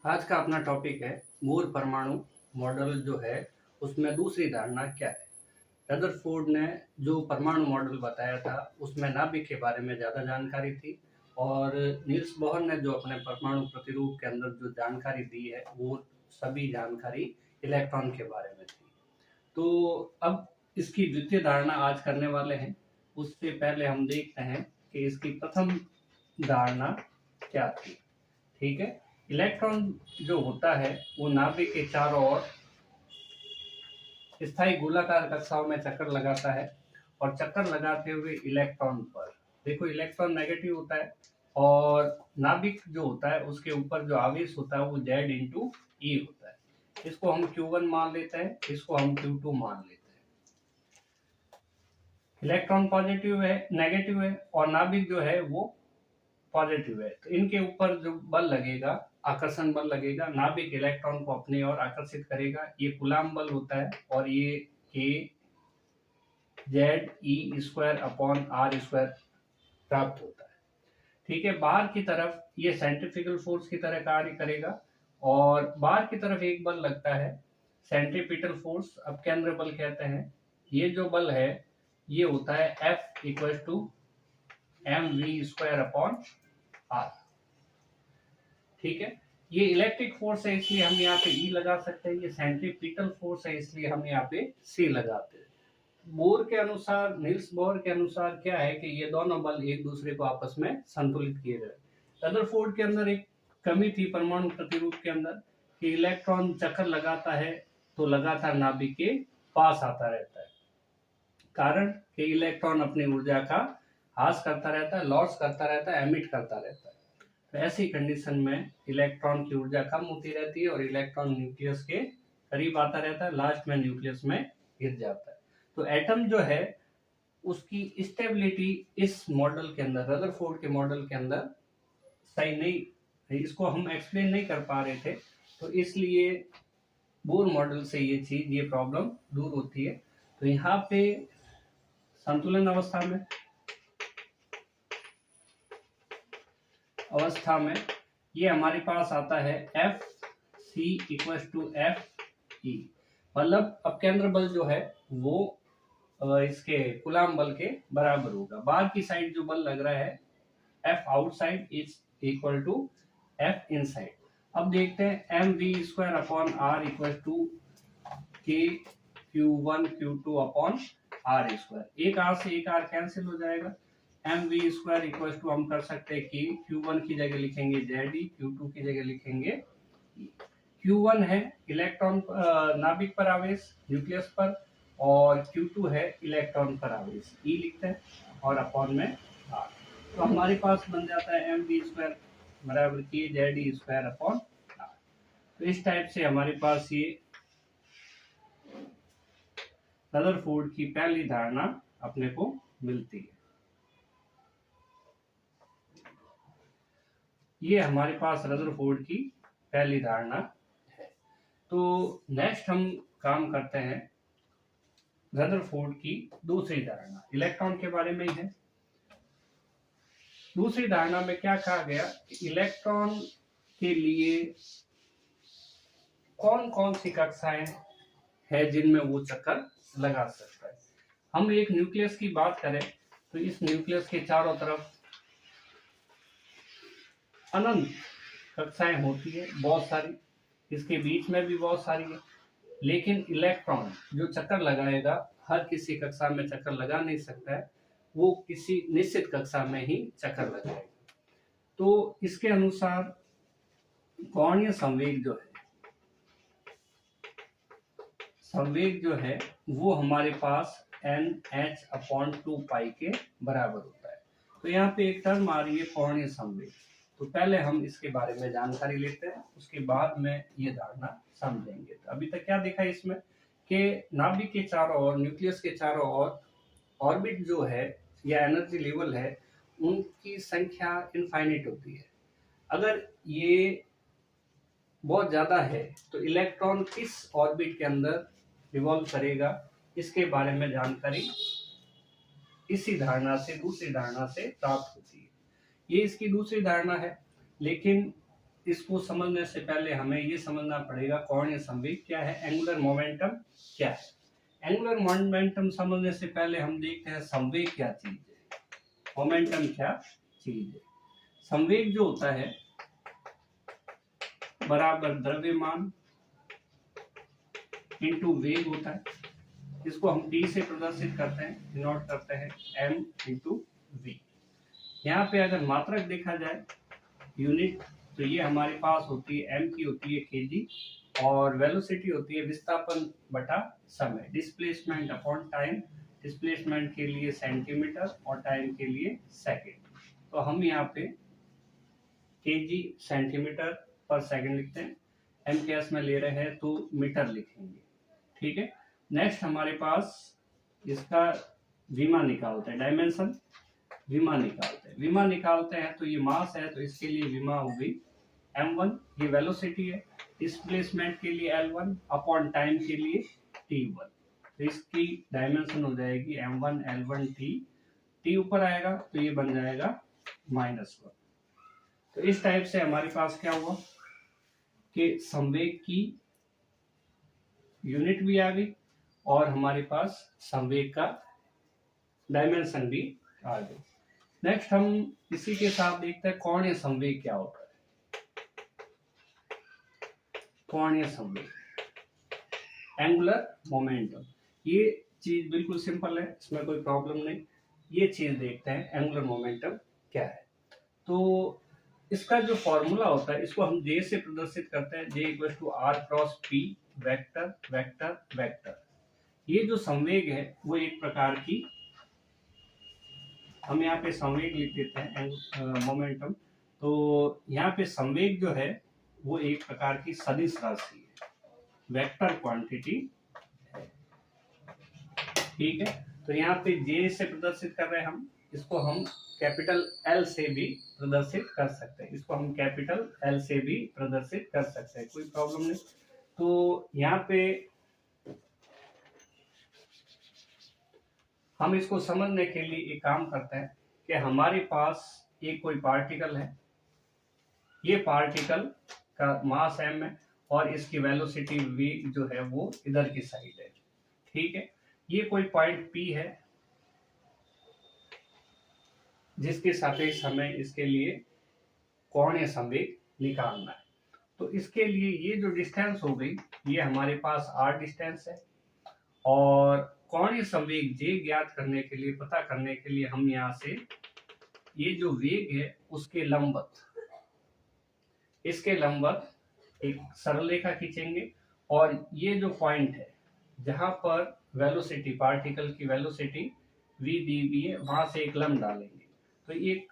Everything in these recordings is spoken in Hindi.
आज का अपना टॉपिक है मूर परमाणु मॉडल जो है उसमें दूसरी धारणा क्या है। रदरफोर्ड ने जो परमाणु मॉडल बताया था उसमें नाभिक के बारे में ज़्यादा जानकारी थी और नील्स बोहर ने जो अपने परमाणु प्रतिरूप के अंदर जो जानकारी दी है वो सभी जानकारी इलेक्ट्रॉन के बारे में थी। तो अब इसकी द्वितीय धारणा आज करने वाले हैं। उससे पहले हम देखते हैं कि इसकी प्रथम धारणा क्या थी। ठीक है, इलेक्ट्रॉन जो होता है वो नाभिक के चारों ओर स्थायी गोलाकार कक्षाओं में चक्कर लगाता है और चक्कर लगाते हुए इलेक्ट्रॉन पर, देखो इलेक्ट्रॉन नेगेटिव होता है और नाभिक जो होता है उसके ऊपर जो आवेश होता है वो Z इंटू ई होता है। इसको हम Q1 मान लेते हैं, इसको हम Q2 मान लेते हैं। इलेक्ट्रॉन पॉजिटिव है, नेगेटिव है और नाभिक जो है वो पॉजिटिव है, तो इनके ऊपर जो बल लगेगा, आकर्षण बल लगेगा, नाभिक इलेक्ट्रॉन को अपनी ओर आकर्षित करेगा। ये कूलाम बल होता है और ये K Z E square upon R square प्राप्त होता है। ठीक है, बाहर की तरफ ये सेंट्रीफ्यूगल फोर्स की तरह कार्य करेगा और बाहर की तरफ एक बल लगता है सेंट्रीपिटल फोर्स, अब केंद्र बल कहते हैं। ये जो बल है ये होता है F equal to M V square upon R. ठीक है, ये इलेक्ट्रिक फोर्स है इसलिए हम यहाँ पे E लगा सकते हैं, ये सेंट्रीपिटल फोर्स है इसलिए हम यहाँ पे C लगाते हैं। बोर के अनुसार, नील्स बोर के अनुसार क्या है कि ये दोनों बल एक दूसरे को आपस में संतुलित किए गए। रदरफोर्ड के अंदर एक कमी थी परमाणु प्रतिरूप के अंदर कि इलेक्ट्रॉन चक्कर लगाता है तो लगातार नाभिक के पास आता रहता है, कारण कि इलेक्ट्रॉन अपनी ऊर्जा का हास करता रहता है, लॉस करता रहता है, एमिट करता रहता है। तो ऐसी कंडीशन में इलेक्ट्रॉन की ऊर्जा कम होती रहती है और इलेक्ट्रॉन न्यूक्लियस के करीब आता रहता है, लास्ट में न्यूक्लियस में गिर जाता है। तो एटम जो है उसकी स्टेबिलिटी इस मॉडल के अंदर, रदरफोर्ड के मॉडल के अंदर सही नहीं, इसको हम एक्सप्लेन नहीं कर पा रहे थे, तो इसलिए बोर मॉडल से ये चीज, ये प्रॉब्लम दूर होती है। तो यहाँ पे संतुलन अवस्था में ये हमारे पास आता है F C equal to F E, मतलब अब केंद्र बल जो है वो इसके कूलाम बल के बराबर होगा। बाहर की साइड जो बल लग रहा है F outside is equal to F inside. अब देखते हैं M V square upon R equal to K Q1 Q2 upon R square. एक आर से एक आर कैंसिल हो जाएगा, M V square equal to हम कर सकते हैं कि Q1 की जगह लिखेंगे जेड ई, Q2 की जगह लिखेंगे E। Q1 है इलेक्ट्रॉन नाभिक पर आवेश न्यूक्लियस पर और Q2 है इलेक्ट्रॉन पर आवेश, E लिखते हैं और अपॉन में R। तो हमारे पास बन जाता है एम वी स्क्वायर बराबर की Z E square upon R। तो इस टाइप से हमारे पास ये रदरफोर्ड की पहली धारणा अपने को मिलती है। ये हमारे पास रदरफोर्ड की पहली धारणा है। तो नेक्स्ट हम काम करते हैं रदरफोर्ड की दूसरी धारणा, इलेक्ट्रॉन के बारे में ही है। दूसरी धारणा में क्या कहा गया कि इलेक्ट्रॉन के लिए कौन कौन सी कक्षाएं है जिनमें वो चक्कर लगा सकता है। हम एक न्यूक्लियस की बात करें तो इस न्यूक्लियस के चारों तरफ अनंत कक्षाएं होती है, बहुत सारी, इसके बीच में भी बहुत सारी है, लेकिन इलेक्ट्रॉन जो चक्कर लगाएगा हर किसी कक्षा में चक्कर लगा नहीं सकता है, वो किसी निश्चित कक्षा में ही चक्कर लगाएगा। तो इसके अनुसार कोणीय संवेग जो है वो हमारे पास NH अपॉन 2 पाई के बराबर होता है। तो यहाँ पे एक टर्म आ रही है कोणीय संवेग, तो पहले हम इसके बारे में जानकारी लेते हैं, उसके बाद में ये धारणा समझेंगे। तो अभी तक क्या देखा इसमें कि नाभिक के चारों ओर, न्यूक्लियस के चारों ओर ऑर्बिट जो है या एनर्जी लेवल है उनकी संख्या इनफाइनाइट होती है। अगर ये बहुत ज्यादा है तो इलेक्ट्रॉन किस ऑर्बिट के अंदर रिवॉल्व करेगा, इसके बारे में जानकारी इसी धारणा से, दूसरी धारणा से प्राप्त होती है। ये इसकी दूसरी धारणा है, लेकिन इसको समझने से पहले हमें ये समझना पड़ेगा कोणीय संवेग क्या है, एंगुलर मोमेंटम क्या है। एंगुलर मोमेंटम समझने से पहले हम देखते हैं संवेग क्या चीज है, मोमेंटम क्या चीज है। संवेग जो होता है बराबर द्रव्यमान इंटू वेग होता है। इसको हम टी से प्रदर्शित करते हैं, डिनोट करते हैं m इंटू वी। यहाँ पे अगर मात्रक देखा जाए यूनिट, तो ये हमारे पास होती है m की होती है kg, और वेलोसिटी होती है विस्थापन बटा समय, डिस्प्लेसमेंट अपॉन टाइम। डिस्प्लेसमेंट के लिए सेंटीमीटर और टाइम के लिए सेकंड। तो हम यहाँ पे kg सेंटीमीटर पर सेकंड लिखते हैं, m के एस में ले रहे हैं तो मीटर लिखेंगे, ठीक है। नेक्स्ट हमारे पास इसका विमा निकालते हैं, डायमेंशन विमा निकालते हैं। विमा निकालते हैं तो ये मास है, तो इसके लिए विमा हो गई m1, ये वेलोसिटी है। डिस्प्लेसमेंट के लिए L1 अपॉन टाइम के लिए T1, तो इसकी डायमेंशन हो जाएगी m1 L1 T ऊपर आएगा तो ये बन जाएगा -1। तो इस टाइप से हमारे पास क्या हुआ कि संवेग की यूनिट भी आ गई और हमारे पास संवेग का डायमेंशन भी आ गई। नेक्स्ट हम इसी के साथ देखते हैं कोणीय संवेग क्या होता है। कोणीय संवेग, एंगुलर मोमेंटम, ये चीज बिल्कुल सिंपल है, इसमें कोई प्रॉब्लम नहीं। ये चीज देखते हैं एंगुलर मोमेंटम क्या है। तो इसका जो फॉर्मूला होता है इसको हम J से प्रदर्शित करते हैं, J equal to R cross P vector vector vector. ये जो संवेग है वो एक प्रकार की, हम यहाँ पे संवेग लिख देते हैं मोमेंटम। तो यहाँ पे संवेग जो है वो एक प्रकार की सदिश राशि है, वेक्टर क्वांटिटी है, ठीक है। तो यहाँ पे J से प्रदर्शित कर रहे हैं हम, इसको हम कैपिटल L से भी प्रदर्शित कर सकते हैं, इसको हम कैपिटल L से भी प्रदर्शित कर सकते हैं, कोई प्रॉब्लम नहीं। तो यहाँ पे हम इसको समझने के लिए एक काम करते हैं कि हमारे पास एक कोई पार्टिकल है, ये पार्टिकल का मास m है और इसकी वेलोसिटी v जो है वो इधर की साइड है, ठीक है। ये कोई पॉइंट P है जिसके सापेक्ष हमें इसके लिए कोणीय संवेग निकालना है। तो इसके लिए ये जो डिस्टेंस हो गई ये हमारे पास r डिस्टेंस है, और कोणीय संवेग J ज्ञात करने के लिए, पता करने के लिए हम यहाँ से ये जो वेग है उसके लंबवत, इसके लंबवत एक सरल रेखा खींचेंगे, और ये जो पॉइंट है जहां पर वेलोसिटी, पार्टिकल की वेलोसिटी v दी हुई है, वहां से एक लंब डालेंगे तो एक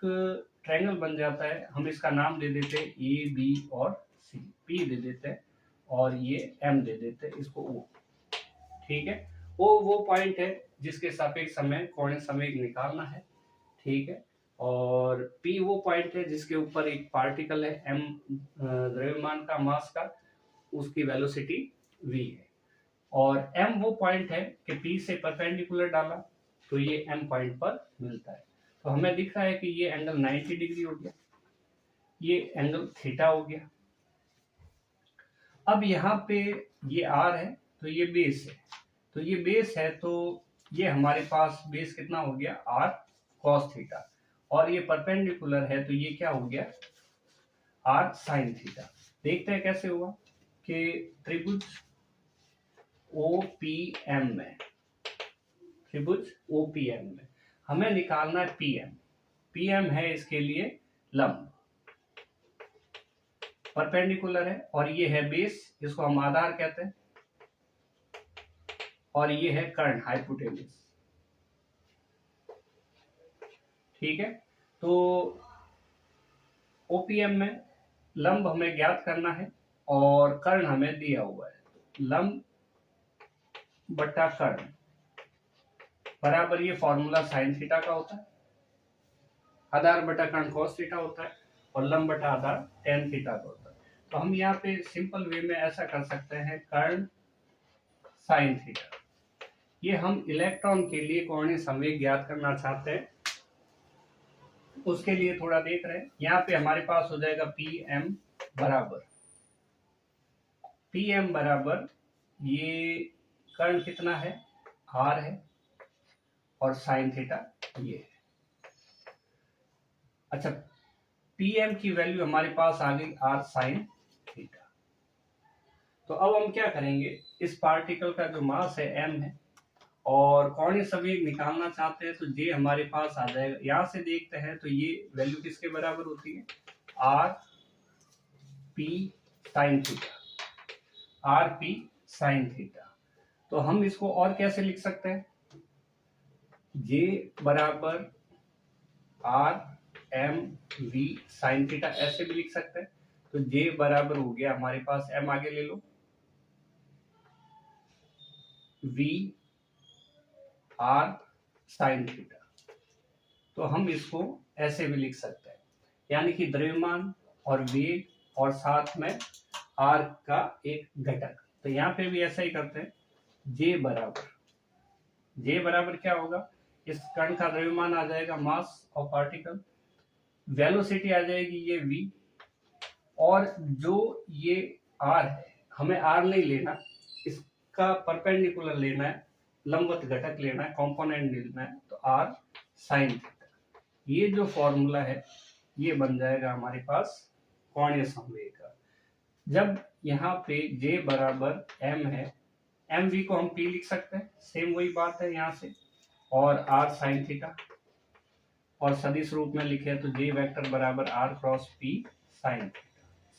ट्रायंगल बन जाता है। हम इसका नाम दे देते हैं A B और C, P दे देते हैं और ये M दे देते हैं, इसको O, ठीक है। वो पॉइंट है जिसके सापेक्ष हमें कोणीय संवेग निकालना है, ठीक है। और P वो पॉइंट है जिसके ऊपर एक पार्टिकल है M द्रव्यमान का, मास का, उसकी वेलोसिटी v है। और M वो पॉइंट है कि P से परपेंडिकुलर डाला तो ये M पॉइंट पर मिलता है। तो हमें दिख रहा है कि ये एंगल 90 डिग्री हो गया, ये एंगल थीटा हो गया। अब यहाँ पे ये R है तो ये बेस है, तो ये बेस है तो ये हमारे पास बेस कितना हो गया R cos थीटा, और ये परपेंडिकुलर है तो ये क्या हो गया R sin थीटा। देखते हैं कैसे हुआ कि त्रिभुज OPM में, त्रिभुज OPM में हमें निकालना है PM। PM है इसके लिए लंब, परपेंडिकुलर है, और ये है बेस, इसको हम आधार कहते हैं, और ये है कर्ण, हाइपोटेनस, ठीक है। तो OPM में लंब हमें ज्ञात करना है और कर्ण हमें दिया हुआ है, लंब बटा कर्ण बराबर, ये फॉर्मूला साइन थीटा का होता है, आधार बटा कर्ण cos थीटा होता है, और लंब बटा आधार tan थीटा का होता है। तो हम यहाँ पे सिंपल वे में ऐसा कर सकते हैं, कर्ण साइन थीटा। ये हम इलेक्ट्रॉन के लिए कोणीय संवेग ज्ञात करना चाहते हैं, उसके लिए थोड़ा देख रहे हैं। यहाँ पे हमारे पास हो जाएगा PM बराबर पी एम बराबर ये कर्ण कितना है, आर है, और साइन थीटा ये है। अच्छा, पी एम की वैल्यू हमारे पास आ गई आर साइन थीटा। तो अब हम क्या करेंगे, इस पार्टिकल का जो मास है एम है, और कोणीय संवेग निकालना चाहते हैं, तो जे हमारे पास आ जाएगा। यहां से देखते हैं तो ये वैल्यू किसके बराबर होती है, R P sine theta, R P sine theta. तो हम इसको और कैसे लिख सकते हैं, जे बराबर R M V sine theta, ऐसे भी लिख सकते हैं। तो जे बराबर हो गया हमारे पास, एम आगे ले लो, वी आर साइन थीटा। तो हम इसको ऐसे भी लिख सकते हैं, यानी कि द्रव्यमान और वेग और साथ में आर का एक घटक। तो यहाँ पे भी ऐसा ही करते हैं, जे बराबर क्या होगा, इस कण का द्रव्यमान आ जाएगा मास ऑफ पार्टिकल, वेलोसिटी आ जाएगी ये v, और जो ये r है, हमें r नहीं लेना, इसका परपेंडिकुलर लेना है, लंबवत घटक लेना है, कंपोनेंट लेना है, तो r साइन थीटा। ये जो फॉर्मूला है ये बन जाएगा हमारे पास कोणीय संवेग का। जब यहाँ पे j बराबर m है, एम वी को हम p लिख सकते हैं, सेम वही बात है यहाँ से, और r साइन थीटा, और सदिश रूप में लिखे तो j वेक्टर बराबर r cross p sine theta.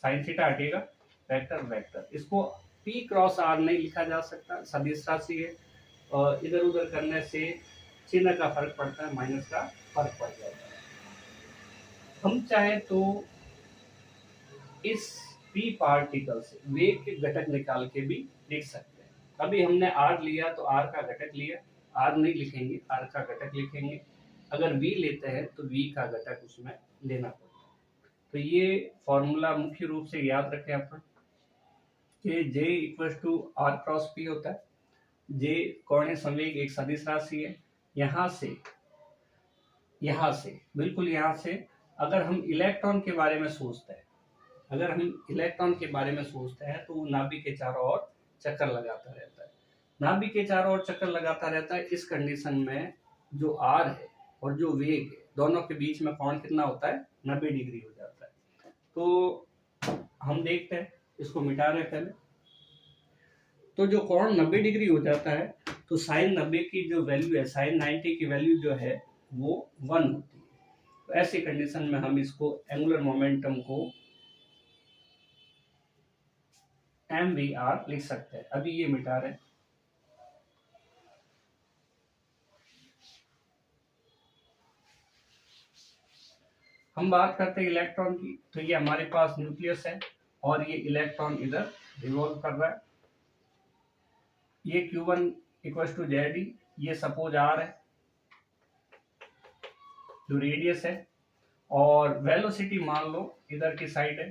Sine theta हटेगा, वेक्टर वेक्टर, इसको p क्रॉस r नहीं लिखा जा सकता, सदिश राशि है, और इधर उधर करने से चिन्ह का फर्क पड़ता है, माइनस का फर्क पड़ जाता है। हम चाहे तो इस p पार्टिकल से वेग के घटक निकाल के भी लिख सकते हैं। अभी हमने r लिया तो r का घटक लिया, r नहीं लिखेंगे, r का घटक लिखेंगे। अगर v लेते हैं तो v का घटक उसमें लेना पड़ता है। तो ये फॉर्मूला मुख्य रूप से याद रखें अपन, कि j इक्वल टू आर क्रॉस p होता है। j कोणीय संवेग एक सदिश राशि है। यहाँ से बिल्कुल यहाँ से अगर हम इलेक्ट्रॉन के बारे में सोचते हैं, तो वो नाभिक के चारों ओर चक्कर लगाता रहता है। इस कंडीशन में जो आर है और जो वेग है, दोनों के बीच में कोण कितना होता है, 90 डिग्री हो जाता है। तो हम देखते हैं, इसको मिटा रहे पहले। तो जो कोण 90 डिग्री हो जाता है, तो साइन 90 की जो वैल्यू है, साइन 90 की वैल्यू जो है वो 1 होती है। तो ऐसी कंडीशन में हम इसको एंगुलर मोमेंटम को mvr लिख सकते हैं। अभी ये मिटा रहे हैं। हम बात करते हैं इलेक्ट्रॉन की, तो ये हमारे पास न्यूक्लियस है और ये इलेक्ट्रॉन इधर रिवॉल्व कर रहा है। ये Q1 इक्वल टू ZE, ये सपोज R है जो रेडियस है, और वेलोसिटी मान लो इधर की साइड है,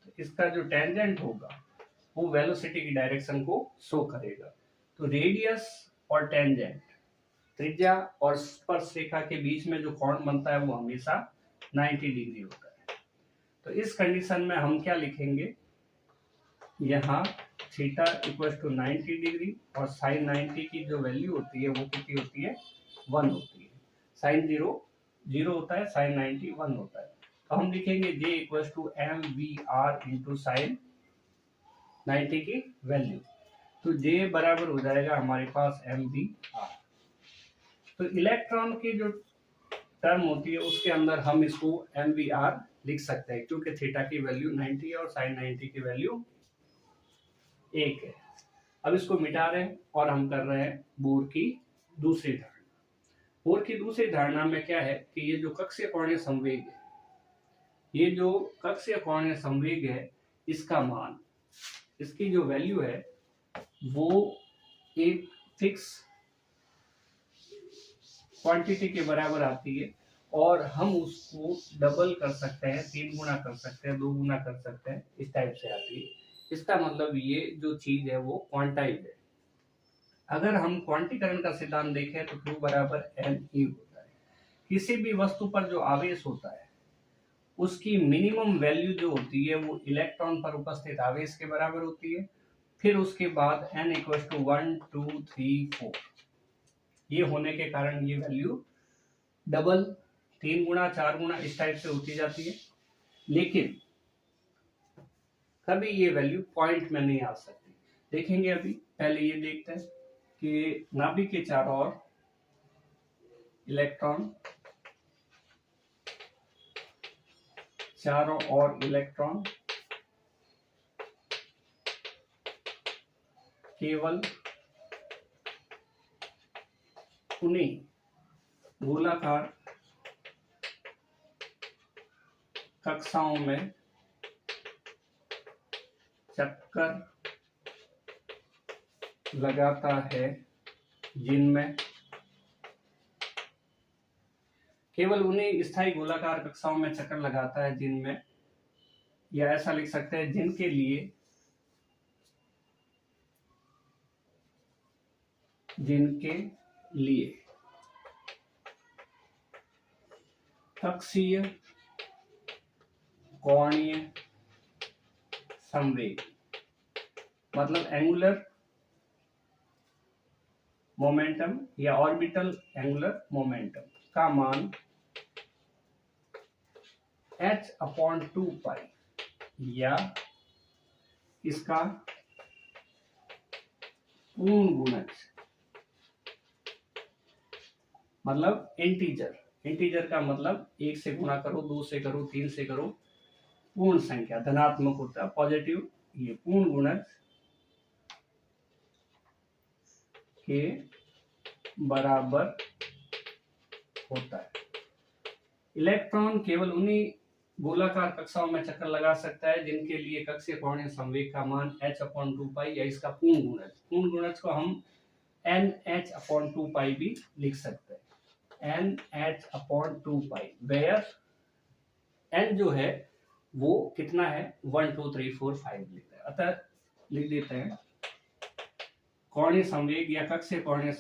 तो इसका जो टेंजेंट होगा वो वेलोसिटी की डायरेक्शन को शो करेगा। तो रेडियस और टेंजेंट, त्रिज्या और स्पर्श रेखा के बीच में जो कोण बनता है वो हमेशा 90 डिग्री होता है। तो इस कंडीशन में हम क्या लिखेंगे, यहाँ थीटा इक्वल टू 90 डिग्री, और साइन 90 की जो वैल्यू होती है वो कितनी होती है, 1 होती है। साइन 0 होता है, साइन 90 1 होता है। तो हम लिखेंगे j equal to M V R into sine 90 की वैल्यू। तो j बराबर हो जाएगा हमारे पास एम वी आर। तो इलेक्ट्रॉन की जो टर्म होती है उसके अंदर हम इसको एम वी आर लिख सकते हैं, क्योंकि थीटा की वैल्यू 90 है और साइन 90 की वैल्यू 1 है। अब इसको मिटा रहे हैं और हम कर रहे हैं बोर की दूसरी धारणा। बोर की दूसरी धारणा में क्या है कि ये जो कक्षीय कोणीय संवेग है, इसका मान, इसकी जो वैल्यू है वो एक फिक्स क्वांटिटी के बराबर आती है, और हम उसको डबल कर सकते हैं, 3 गुना कर सकते हैं, 2 गुना कर सकते हैं, इस टाइप से आती है। इसका मतलब ये जो चीज है वो क्वांटाइज है। अगर हम क्वांटीकरण का सिद्धांत देखें तो Q बराबर NE होता है। किसी भी वस्तु पर जो आवेश होता है उसकी मिनिमम वैल्यू जो होती है वो इलेक्ट्रॉन पर उपस्थित आवेश के बराबर होती है। फिर उसके बाद n इक्वल टू 1 2 3 4, ये होने के कारण ये वैल्यू डबल 3 गुना 4 गुना इस टाइप से होती जाती है, लेकिन कभी ये वैल्यू पॉइंट में नहीं आ सकती। देखेंगे अभी, पहले ये देखते हैं कि नाभिक के चारों ओर इलेक्ट्रॉन केवल उन्हीं गोलाकार कक्षाओं में चक्कर लगाता है जिनमें केवल उन्हीं स्थायी गोलाकार कक्षाओं में चक्कर लगाता है जिनमें, या ऐसा लिख सकते हैं जिनके लिए कक्षीय कोणीय संवेग, मतलब एंगुलर मोमेंटम या ऑर्बिटल एंगुलर मोमेंटम का मान h/2 या इसका पूर्ण गुणज, मतलब इंटीजर का मतलब 1 से गुणा करो, 2 से करो, 3 से करो, पूर्ण संख्या धनात्मक होता है, पॉजिटिव, ये पूर्ण गुणज के बराबर होता है। इलेक्ट्रॉन केवल उन्हीं गोलाकार कक्षाओं में चक्कर लगा सकता है जिनके लिए कक्षीय कोणीय संवेग का मान h/2 या इसका पूर्ण गुणज को हम nh/2 भी लिख सकते हैं, nh/2, वेयर n जो है वो कितना है 1 2 3 4 5 लिखते हैं। अतः लिख देते हैं कोणीय संवेग या कक्षीय कोणीय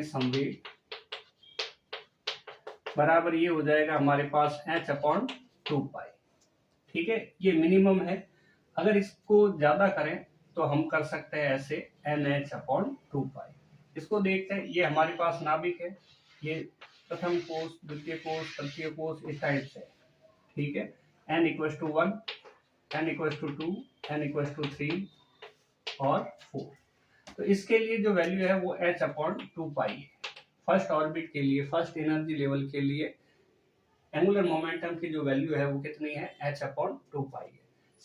संवेग बराबर ये हो जाएगा हमारे पास h/2। ठीक है, ये मिनिमम है। अगर इसको ज्यादा करें तो हम कर सकते हैं ऐसे nh/2। इसको देखते हैं, ये हमारे पास नाभिक है, ये प्रथम कोष, द्वितीय कोष, तृतीय कोष इस टाइप से, ठीक है। n equal to 1, n equal to 2, n equal to 3 और 4। तो इसके लिए जो वैल्यू है वो h/2 है। फर्स्ट ऑर्बिट के लिए, फर्स्ट एनर्जी लेवल के लिए एंगुलर मोमेंटम की जो वैल्यू है वो कितनी है h/2 है।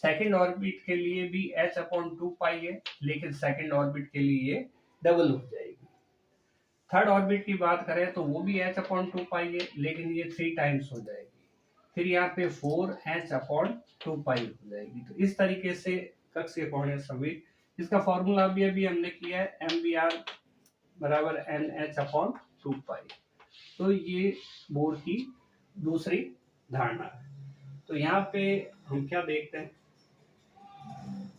सेकंड ऑर्बिट के लिए भी h/2 है, लेकिन सेकंड ऑर्बिट के लिए ये डबल हो जाएगी। थर्ड ऑर्बिट की बात करें तो वो भी h/2 है, लेकिन ये 3 टाइम्स हो जाएगी। फिर यहाँ पे 4h/2 हो जाएगी। तो इस तरीके से कक्षीय कोणीय संवेग, इसका फॉर्मूला भी अभी हमने किया है, mvr बराबर nh/2। तो ये बोर की दूसरी धारणा है। तो यहाँ पे हम क्या देखते हैं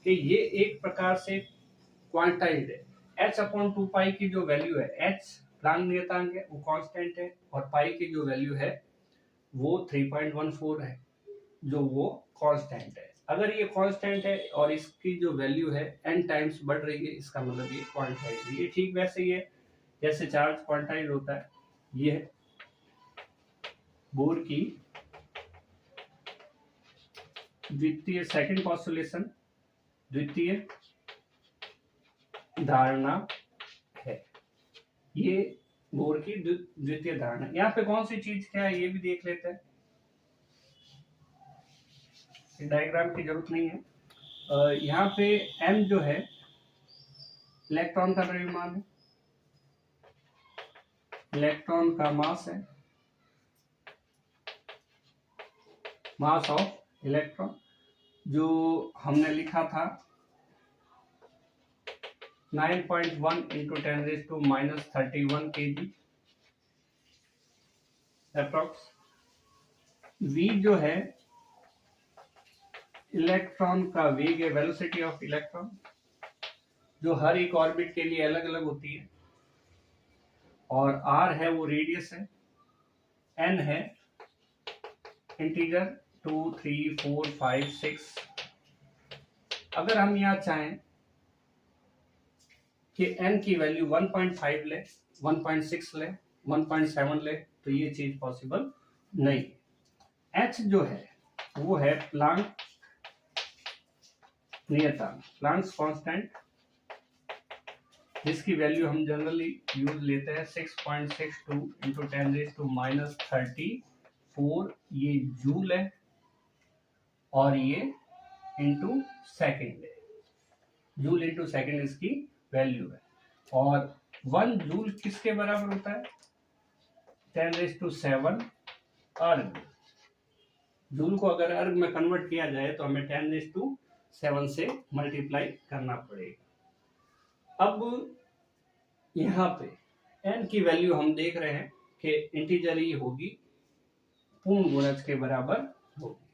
कि ये एक प्रकार से क्वांटाइज्ड है। h/2 की जो वैल्यू है, h प्लांक नियतांक है, वो कांस्टेंट है, और पाई की जो वैल्यू है वो 3.14 है, जो वो कांस्टेंट है। अगर ये कांस्टेंट है और इसकी जो वैल्यू है n टाइम्स बढ़ रही है, इसका मतलब ये क्वांटाइज्ड है। ये ठीक वैसे ही है जैसे चार्ज क्वांटाइज्ड होता है। ये है बोर की द्वितीय, सेकंड पॉस्टुलेशन, द्वितीय धारणा है। ये बोर की द्वितीय धारणा। यहाँ पे कौन सी चीज क्या है ये भी देख लेते हैं, डायग्राम की जरूरत नहीं है। यहाँ पे m जो है इलेक्ट्रॉन का द्रव्यमान है, इलेक्ट्रॉन का मास है, मास ऑफ इलेक्ट्रॉन, जो हमने लिखा था 9.1 × 10⁻³ kg अप्रॉक्स। v जो है इलेक्ट्रॉन का वेग है, वेलोसिटी ऑफ इलेक्ट्रॉन, जो हर एक ऑर्बिट के लिए अलग अलग होती है, और r है वो रेडियस है, n है इंटीजर 2, 3, 4, 5, 6। अगर हम यहाँ चाहें कि n की वैल्यू 1.5 ले, 1.6 ले, 1.7 ले, तो ये चीज पॉसिबल नहीं। h जो है वो है प्लांक नियतांक, प्लांक्स कांस्टेंट, जिसकी वैल्यू हम जनरली यूज लेते हैं 6.62 इंटू 10⁻34। ये जूल है और ये इंटू सेकेंड है, जूल इंटू सेकेंड इसकी वैल्यू है। और 1 जूल किसके बराबर होता है? 10⁻7 अर्ग। जूल को अगर अर्ग में कन्वर्ट किया जाए तो हमें 10⁻7 से मल्टीप्लाई करना पड़ेगा। अब यहाँ पे n की वैल्यू हम देख रहे हैं कि इंटीजर ही होगी, पूर्ण गुणज के बराबर होगी।